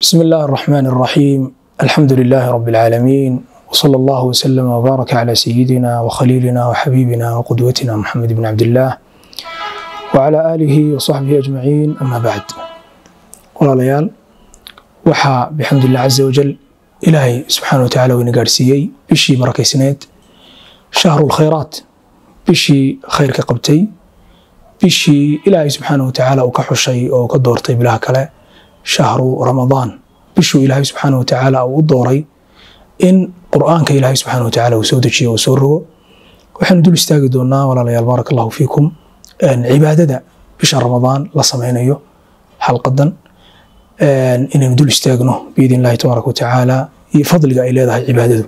بسم الله الرحمن الرحيم. الحمد لله رب العالمين، وصلى الله وسلم وبارك على سيدنا وخليلنا وحبيبنا وقدوتنا محمد بن عبد الله وعلى آله وصحبه أجمعين. أما بعد، walaalayal waxaa bixamdillah caza wajal ilaahay subxaana wa tacaala wayna gaarsiiyey bishii barakaysneed shahrul khayraat, bishii khayrka qabtay, bishii ilaahay subxaana wa tacaala uu ka xushay oo ka doortay bilaha kale shahru ramadaan, bishuu ilaahay subxaana wa tacaala uu u dooray in qur'aanka ilaahay subxaana wa tacaala uu soo dejiyo oo soo rogo. waxaanu dul istaagi doonaa walaalayaal baaraka allahu fiikum cibaadada bisha ramadaan la samaynayo xalqadan inaynu dul istaagno biidin illaahi tabaaraka wa tacaala iyo fadliga ay leedahay cibaadadu.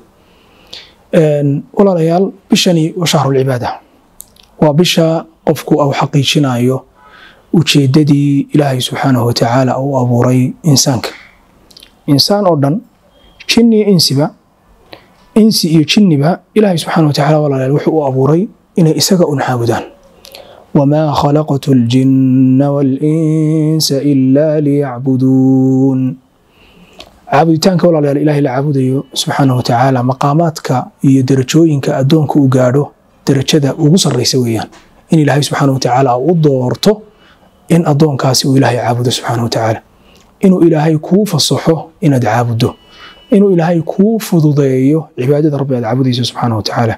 walaalayaal, bishani waa shahrulcibaada, waa bisha qofku uu xaqiijinayo ujeedadii ilaahay subxaanahu wa tacaala uu abuuray insaanka. insaan oo dhan, jinni iyo insiba, insi iyo jinniba ilaahay subxaanahu wa tacaala walaalayaal wuxuu u abuuray inay isaga u caabudaan. وما خلقت الجن والإنس إلا ليعبدون. عابدتانك ولا إله إلا عابده سبحانه وتعالى مقاماتك يدرجوينك أدونك وقاده درجة وقصر ريسويا إن الله سبحانه وتعالى أضورته إن أدونك سوى إلهي عابده سبحانه وتعالى، إنه إلهي كوف الصحه إن عابده، إنه إلهي كوف ضضيه عبادة ربي عابده سبحانه وتعالى.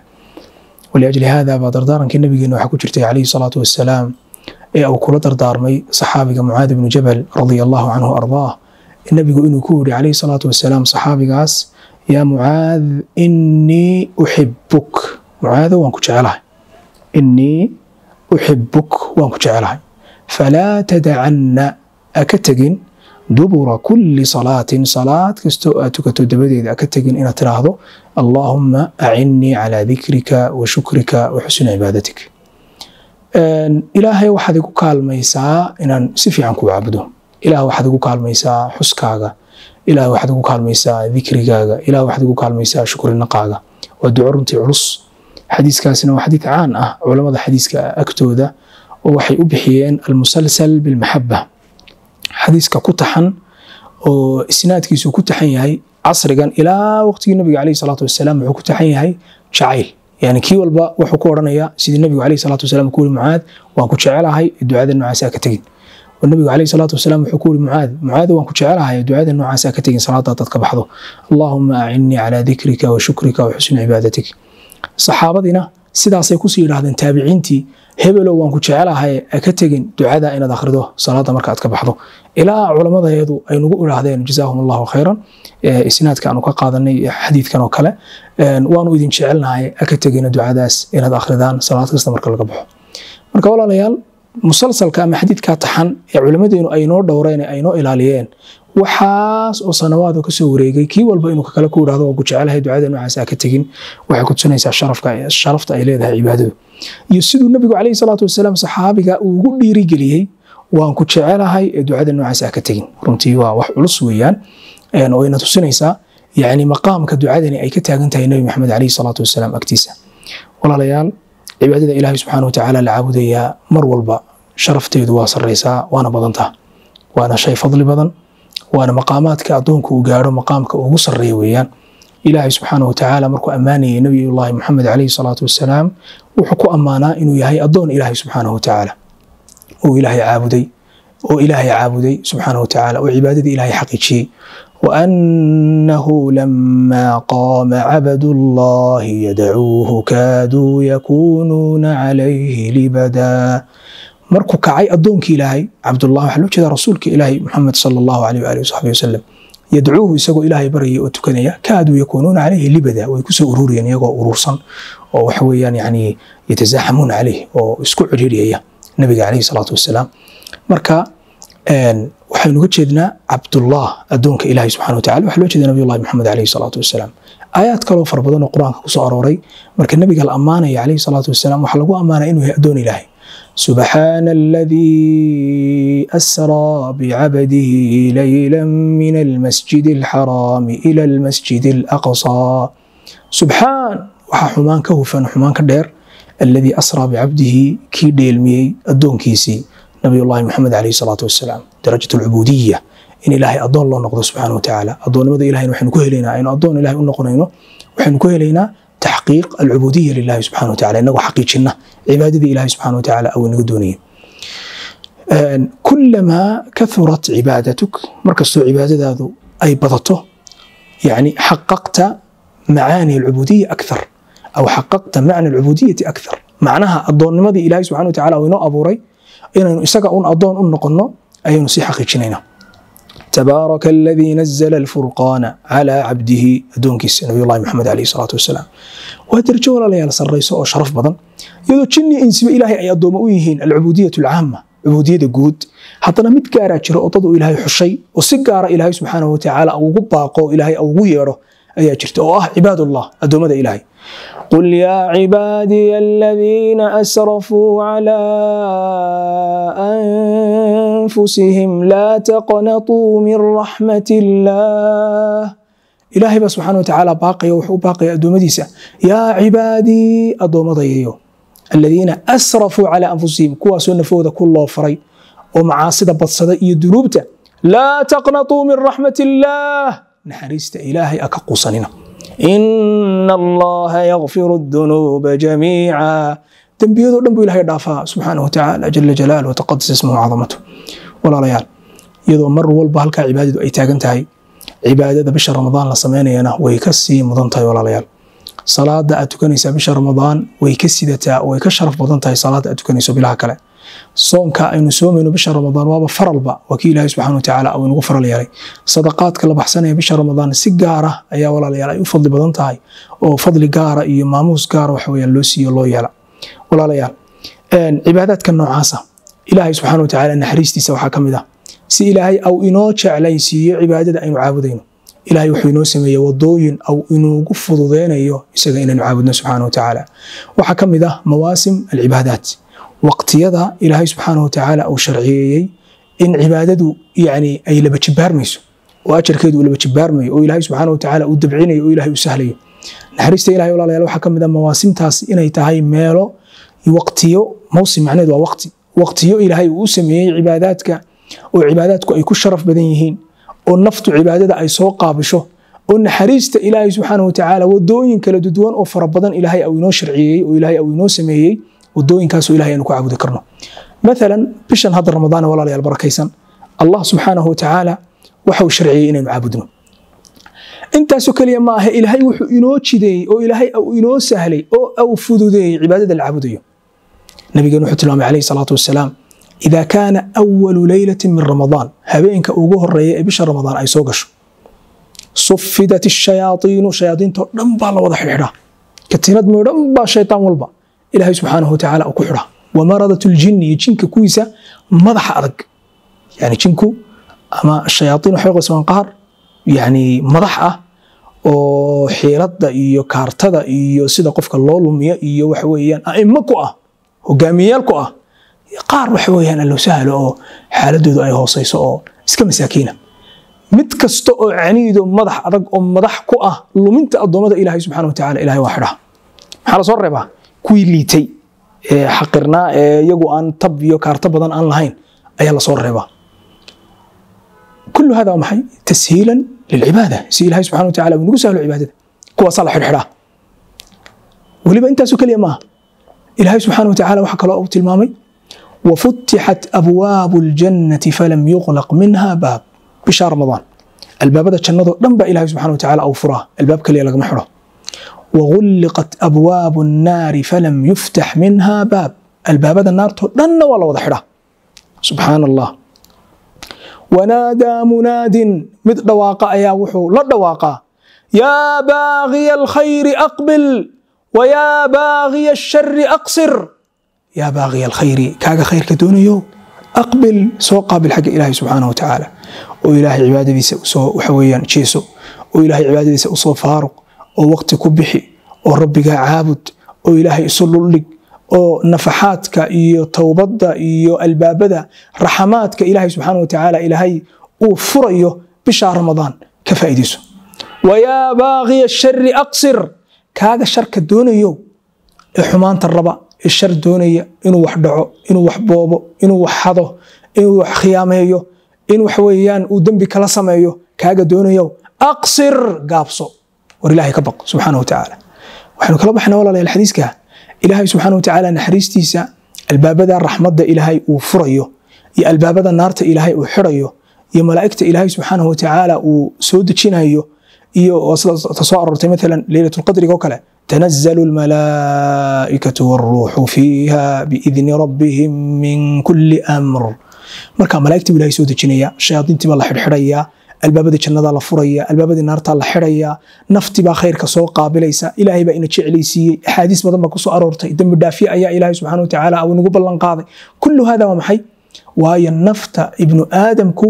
ولأجل هذا بدردارا كالنبي إنه حكو جرتي عليه الصلاة والسلام أو كل دردارمي صحابي معاذ بن جبل رضي الله عنه أرضاه. النبي إنه كوري عليه الصلاة والسلام صحابي قاس: يا معاذ إني أحبك. معاذ وانكو جعله، إني أحبك وانكو جعله، فلا تدعن أكتجن دبر كل صلاة كستوءاتك تدبدي أكتجن إن تراهضه اللهم أعني على ذكرك وشكرك وحسن عبادتك. إلهي واحد يقول كالميسا إن سفي عنك وعبده، إلهي واحد يقول كالميسا حسكاغا، إلهي واحد يقول كالميسا ذكركاغا، إلهي واحد يقول كالميسا شكر النقاغا. والدعور انتي علص حديث كاسنا وحديث عان علماء حديث كأكتوذا ووحي أبحيين المسلسل بالمحبة. حديث ككتحن وإسناد كيسو كتحن يهي عصرقا إلى وقت النبي عليه الصلاة والسلام وحو كتحن يهي شعيل، يعني كي والبا وحو كورنيا سيد النبي عليه الصلاة والسلام يقول معاذ وانكو شعيلها هاي الدعاء النعاسة كتجين. والنبي عليه الصلاة والسلام يقول معاذ وانكو شعيلها هاي الدعاء النعاسة كتجين صلاة تتكبحضه اللهم أعني على ذكرك وشكرك وحسن عبادتك. صحابتنا sidaasay ku sii yiraahdeen taabiciintii hebelow waan ku jecelahay ka tagin ducada inaad akhrido salaada marka aad ka baxdo. ilaa culimadaeedu ay nagu iraahdeen jazaahumullahu khayran, isnaadka aanu ka qaadanay xadiidkan oo kale, waanu idin jecelnahay ka tagina ducadaas inaad akhridaan salaad kasta marka laga baxo. marka walaalayaal, musalsalka ama xadiidka taxan ee culimadeenu ay noo dhowreen ay noo ilaaliyeen waxaas oo sanawaad ka soo wareegay kii walba inuu kala ku yiraahdo oo ku jecelahay ducada noocaas ka tagin waxay ku tusinaysaa sharafta ay leedahay cibaadadu. iyo siduu nabigu calayhi salaatu wasalaam saxaabiga ugu dhiirigeliyay waan ku jecelahay ducada noocaas ka tagin. runtii waa wax culus weeyaan oo ina tusinaysaa yani maqaamka ducadani ay ka taagan tahay nabi maxamed calayhi salaatu wasalaam agtiisa. walaalayaal, cibaadada ilaahay subxaanahu wa tacaala la caabudaya mar walba sharafteedu waa sarreysaa waana badantaa, waana shay fadli badan, وانا مقامات كأدونك وقارو مقامك وقصر ويان. إلهي سبحانه وتعالى مركو أماني نبي الله محمد عليه الصلاة والسلام وحكو أمانا إنه يهي أدون إلهي سبحانه وتعالى وإلهي عابدي سبحانه وتعالى وعبادة إلهي حقيقي. وأنه لما قام عبد الله يدعوه كادوا يكونون عليه لبدا. markuu kacay adoonkii ilaahay cabdullah waxa loo jeedaa rasuulka ilaahay maxamed sallallahu alayhi wa alihi wasahbihi wasallam yadcuuhu isagoo ilaahay barayay oo tukanaya kaadu yakunuuna alayhi libada, way ku soo ururiyeen iyagoo urursan oo wax weeyaan yani yatazahamuuna alayhi oo isku ciriiriyaya nabiga alayhi salaatu wasalaam. marka waxaynu uga jeednaa cabdullah adoonka ilaahay subxaanahu wa tacaala waxa loo jeedaa nabiyullahi maxamed alayhi salaatu wasalaam. aayaad kaloo fara badan oo quraanka ku soo arooray marka nabiga la amaanay alayhi salaatu wasalaam waxa lagu amaanay inuu yahay adoon ilaahay. سبحان الذي أسرى بعبده ليلا من المسجد الحرام إلى المسجد الأقصى. سبحان وحمان كهفا حمان كدير الذي أسرى بعبده كي ديلمي الدون كيسي نبي الله محمد عليه الصلاة والسلام درجة العبودية إن إلهي أدون الله نقضه سبحانه وتعالى أدون ماذا إلهي نحن كهلنا إن أدون إلهي نقضه وحن كهلنا تحقيق العبودية لله سبحانه وتعالى إنه حقيقنا عبادة إلهي سبحانه وتعالى أو نقدوني كلما كثرت عبادتك مركز عبادة هذا أي بضته يعني حققت معاني العبودية أكثر أو حققت معنى العبودية أكثر معناها أدون ماذا إلهي سبحانه وتعالى وإنه أبوري إنه إسقى أدون نقلنا أي نصيحة حقيقنا تبارك الذي نزل الفرقان على عبده دونكيس نبي الله محمد عليه الصلاة والسلام وهدرجوا ولا ليال سريس أو شرف بدن يدو تشني إنسب إلهي أي أدومئيهن العبودية العامة عبودية جود حتى نمت كارا شراء تضو إلهي حشي وسجار إلهي سبحانه وتعالى أو قباقو إلهي أو غيره أي أجرت عباد الله أدوم هذا إلهي قل يا عبادي الذين أسرفوا على أنفسهم لا تقنطوا من رحمة الله إلهي سبحانه وتعالى باقي وحو باقي أدوم ديسة يا عبادي أدوم ضيّو الذين أسرفوا على أنفسهم كوا سنة فوضى كل الله فري ومعاصدة بطصدة يدروبته لا تقنطوا من رحمة الله نحريست إلهي أكقصننا إن الله يغفر الذنوب جميعا تنبيه دنبو إلهي دافا سبحانه وتعالى جل جلاله وتقدس اسمه وعظمته ولا ريال يدو مر والبهلك عبادة أي تاقنتهي عبادة بشهر رمضان لصمينينا ويكسي مضنتهي ولا ريال صلاة أتكنيسة بشهر رمضان ويكسدتا ويكشرف مضنتهي صلاة أتكنيسة بلا كلا صومك أي نسومينو بشهر رمضان وابا فرل با وكي إلهي سبحانه وتعالى أو نغفر ليالي صدقات كلا بحسنة بشهر رمضان سيجارة أيا ولا ليالي يفضل بدنتهاي أو فضل جارة إيو ماموس جارة وحويا لوسي الله يلا ولا ليال عبادات كالنوعاسة إلهي سبحانه وتعالى نحريستي سوى حكم ذا سي إلهي أو إنوش علي سي عبادة أي نعابدينه إلهي وحينو سمي وضوين أو إنو قفض ذين أيوه يساقين نعابدنا سبحانه وتعالى وحكم ذا مواسم العبادات وقت يدا إلهي سبحانه وتعالى أو شرعيي إن عبادته يعني أي لبتشبار ميسو وأجر كيدو لبتشبار مي وإلهي سبحانه وتعالى ودبعيني وإلهي وسهلي نحرست إلهي ولا يلو حكم ذا مواسم تاس إنه يتهاي ميلو وقتيو موسم معنى ذا وقتيو إلهي وسمي عباداتك وعباداتك أي كل شرف بدنيهين والنفط عبادة أي سوق بشو ونحرست إلهي سبحانه وتعالى ودوين كلا دودوان أو فربضا إلهي أو ينو شرعيي وإلهي أو ينو سميي ودوين كاسو إلهي أنكو عبد كرنا مثلا بشان هذا رمضان ولا لي البركيسا الله سبحانه وتعالى وحو شرعي إنه نعبدنا انت سكلي ما هي إلهي وحو إنو تشدي أو إلهي أو إنو سهلي أو فدودي عبادة العبودية نبي نوح عليه الصلاة والسلام إذا كان أول ليلة من رمضان هبينك أوجه الرياء بشهر رمضان أي سوقش صفدت الشياطين ترنبا لوضح الحرا كتيرد مرنبا شيطان والبا إلهي سبحانه وتعالى أكحرا ومرضة الجن يجنك كويسة مضح أرق يعني جنكو أما الشياطين حيغ سوان قهر يعني مضحة وحيرد إيو كارتد إيو سيدا قفك الله لمية إيو وحويان أئمكو وقاميالكو qaar waxa weeyaan loo sahlo oo xaaladoodu ay hooseyso oo iska masaakiina mid kasto oo caniido madax adag oo madax ku ah luminta adoomada Ilaahay subhanahu wa ta'ala Ilaahay waa xidha waxa la soo reebaa kuwii liitay ee xaqirnaa ee iyagu aan tab iyo kaarta badan aan lahayn ayaa la soo reebaa kullu hada maxay tashiilan lil ibada si Ilaahay subhanahu wa ta'ala uu nagu sahlo ibadada kuwa sala xidha waliba intaas kaliya ma Ilaahay subhanahu wa ta'ala waxa kale oo tilmaamay وفتحت أبواب الجنة فلم يغلق منها باب بشهر رمضان الباب هذا الجنة دنبا إلهي سبحانه وتعالى أو فراه الباب كلي لغم حره وغلقت أبواب النار فلم يفتح منها باب الباب هذا النار دن ولا وضح له سبحان الله ونادى مناد مثل واقع يا وحو لا واقع يا باغي الخير أقبل ويا باغي الشر أقصر يا باغي الخير كاغا خير كدونيو أقبل سو قابل حق إلهي سبحانه وتعالى وإلهي عبادة ديسا سو وحويان تشيسو وإلهي عبادة ديسا سو فارق ووقت كبحي وربك عابد وإلهي يصلو لك ونفحاتك إيو توبضة إيو البابدة رحماتك إلهي سبحانه وتعالى إلهي وفرئيو بشهر رمضان كفائديسو ويا باغي الشر أقصر كاغا الشر كدونيو حمان الربا الشر دونية إنه وحدعه إنه وحبوبه إنه وحده إنه وخيامه in wax weeyaan uu dambi kala sameeyo kaaga doonayo aqsir gaabso war ilaahay ka baq subhanahu wa ta'ala waxaanu kala baxnaa walaalayaal xadiiska ilaahay subhanahu wa ta'ala naxariistiisa albaabada raxmadda ilaahay uu furayo iyo albaabada naarta ilaahay uu xirayo iyo malaa'ikta ilaahay subhanahu wa ta'ala uu soo dejinayo iyo soo arortay مثلا leylatul qadriga oo kale تنزل الملائكة والروح فيها بإذن ربهم من كل أمر marka malaa'ikta ilaahay soo dejinaya shayaadiintii baa la xirxiraya albaabada jannada la furaya albaabada naarta la xiraya nafti baa khayrka soo qaabilaysa ilaahay baa ina jeclaysiiyay xadiis badan baa ku soo aroortay dambi dhaafi ayaa ilaahay subhanahu wa ta'ala uu nagu ballan qaaday kullu hada waa maxay waayo nafta ibnu aadamku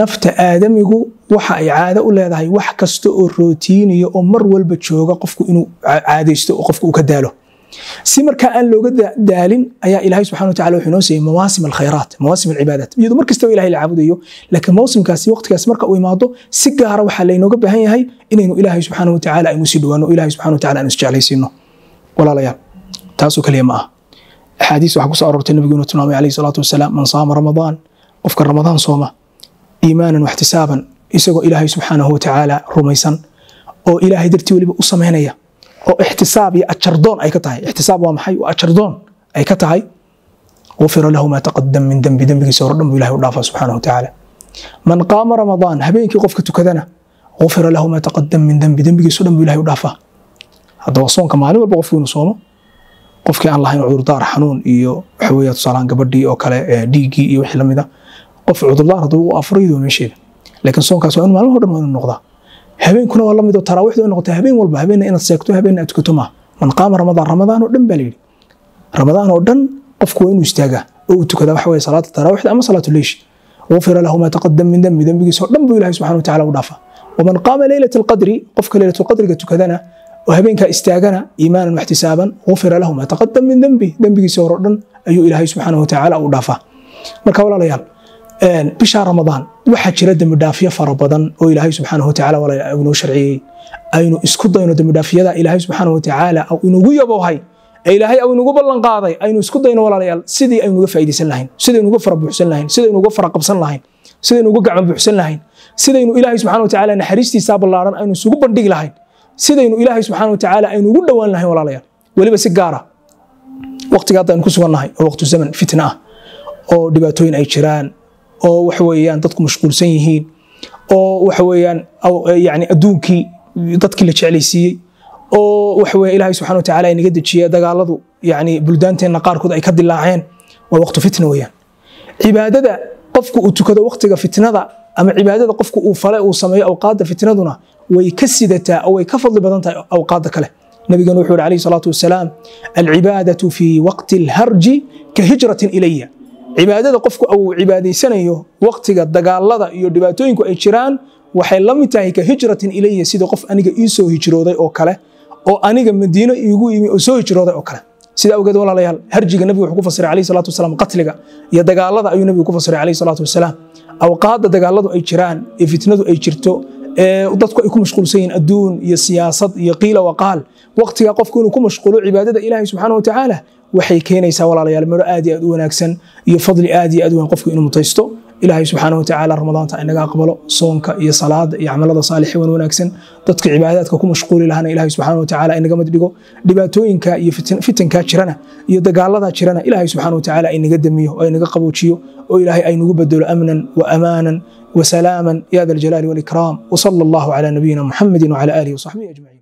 nafta aadamigu waxa ay caado u leedahay wax kasta oo rootiiniyo oo mar walba jooga qofku inuu caadeysto oo qofku uu ka daalo si marka aan looga daalin ayaa ilaahay subhanahu wa ta'ala wuxuu noo siiyay mawaasim alkhayraat mawaasim alibaadat iyadoo markasta ilaahay la caabudayo laakiin mawsimkaasi waqtigaas marka uu imaado si gaar ah waxa laynooga baahan yahay inaynu ilaahay subhanahu wa ta'ala aynu si dhawaano ilaahay subhanahu wa ta'ala aynu isjeclaysiino walaalayaal taasoo kaliya ma ah axaadiis waxa ku soo aroortay nabigeena tilmaamay alayhi salaatu wasalaam man saama ramadaan qofka ramadaan sooma iimaanan wa ihtisaaban isagoo ilaahay subhanahu wa ta'ala rumaysan oo ilaahay dartii waliba u sameynaya oo ihtisaab iyo ajardoon ay ka tahay ihtisaab waa maxay waa ajardoon ay ka tahay غفر له ما تقدم من ذنبه سور دم الله ودافع سبحانه وتعالى من قام رمضان habeenkii qofka tukadana غفر له ما تقدم من ذنبه سور دم الله ودافع hada soonka maalin walba qofku inuu soomo qofkii aan lahayn cudurdaar xanuun iyo xaweeyad salaan gabadhii oo kale dhiigii iyo wixii lamida qof cudurdaar haduu afriido meesheeda laakiin soonkaas waa in maalin walba inuu noqdaa habeenkuna waa lamid oo taraawixdu ay noqotay habeen walba habeenna inaad seegto habeenna aad tukato ma man qaama ramadaan oo dhan bali ramadaan oo dhan qofku waa inuu istaaga oo uu tukada wax weey salaada taraawixda ama salaatu leesh غفر له ما تقدم من ذنبه سو dhan buu ilaahay subhanahu wa ta'ala u dhaafa waman qaama laylatul qadri qofka laylatul qadriga tukadana oo habeenka istaagana iimaanan wa ihtisaaban غفر له ما تقدم من ذنبه soo dhan ayuu ilaahay subhanahu wa ta'ala u dhaafa marka walaalayaal bisha ramadaan waxa jira dambi dhaafiyo fara badan oo ilaahay subhanahu wa ta'ala walaalayaal inoo sharciyay aynu isku dayno dambi dhaafiyada ilaahay subhanahu wa ta'ala oo inuu yabohay ilaahay oo inuu ballan qaaday aynu isku dayno walaalayaal sidii aynu uga faa'iideysan lahayn sidii aynu uga fara buuxsan lahayn sidii aynu uga fara qabsan lahayn sidii aynu uga gacan buuxsan lahayn sidii aynu ilaahay subhanahu wa ta'ala naxariistiisa ballaaran aynu isugu bandhig lahayn sidii aynu ilaahay subhanahu wa ta'ala aynu ugu dhawaan lahayn walaalayaal waliba si gaar ah waqtiga aynu ku sugannahay oo waqti zaman fitna ah oo dhibaatooyin ay jiraan oo wax weeyaan dadku mashquulsan yihiin oo wax weeyaan yaani adduunkii dadkii la jeclaysiiyay oo wax weey ilaahay subhanahu wa ta'ala inaga dajiyay dagaaladu yaani buldaanteena qaarkood ay ka dilaaceen waa waqti fitna weeyaan cibaadada qofku uu tukado waqtiga fitnada ama cibaadada qofku uu falay uu sameeyo awqaada fitnaduna way ka sidataa oo way ka fadli badan tahay awqaada kale nabiga wuxuu alayhi salaatu wasalaam al-ibadatu fi waqti al-harji ka hijratin ilayya cibaadada qofku uu cibaadaysanayo waqtiga dagaalada iyo dhibaatooyinku ay jiraan waxay la mid tahay ka hijratin ilayya sida qof aniga ii soo hijrooday oo kale oo aniga Madiina iigu yimi oo soo hijrooday oo kale sida awgeed walaalayaal harjiga nabiga wuxuu ku fasiray alayhi salaatu wasalaam qatliga iyo dagaalada ayuu nabiga ku fasiray alayhi salaatu wasalaam awqaada dagaaladu ay jiraan ee fitnadu ay jirto ee dadku ay ku mashquulsan yihiin adduun iyo siyaasad iyo qiila waqaal waqtiga qofku inuu ku mashquulo cibaadada ilaahay subhanahu wa ta'ala waxay keenaysaa walaalayaal maro aad iyo aad u wanaagsan iyo fadli aad iyo aad u weyn qofku inuu mutaysto ilaahay subhanahu wa ta'ala ramadaanta inaga aqbalo soonka iyo salaada iyo amalada saalixii wanaagsan dadka cibaadadka ku mashquuli lahana ilaahay subhanahu wa ta'ala inaga mid dhigo dhibaatooyinka iyo fitanka jirana iyo dagaalada jirana ilaahay subhanahu wa ta'ala inaga damiyo oo inaga qaboojiyo oo ilaahay ay nagu bedelo amnan wa amanan wa salaman ya dal jalali wal ikram wa sallallahu ala nabiyyina muhammadin wa ala alihi wa sahbihi ajma'in